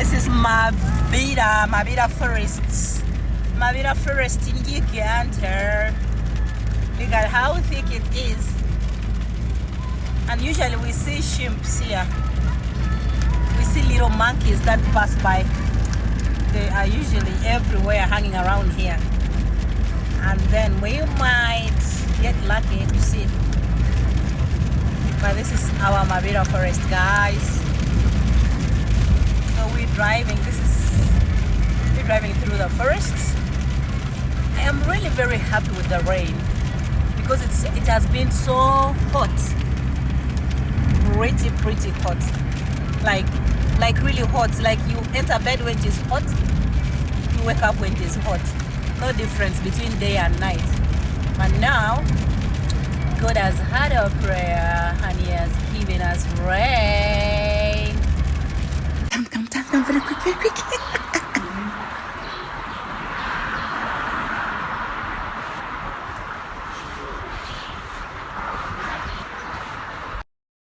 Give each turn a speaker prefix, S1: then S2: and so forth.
S1: This is Mabita Forest. Mabita Forest in Uganda. Look at how thick it is. And usually we see chimps here. We see little monkeys that pass by. They are usually everywhere hanging around here. And then we might get lucky to see. But this is our Mabita Forest, guys. So we're driving. We're driving through the forest. I am really very happy with the rain because it has been so hot, pretty hot, like really hot. Like you enter bed when it is hot, you wake up when it is hot. No difference between day and night. But now God has heard our prayer and He has given us rain. Come, very quick.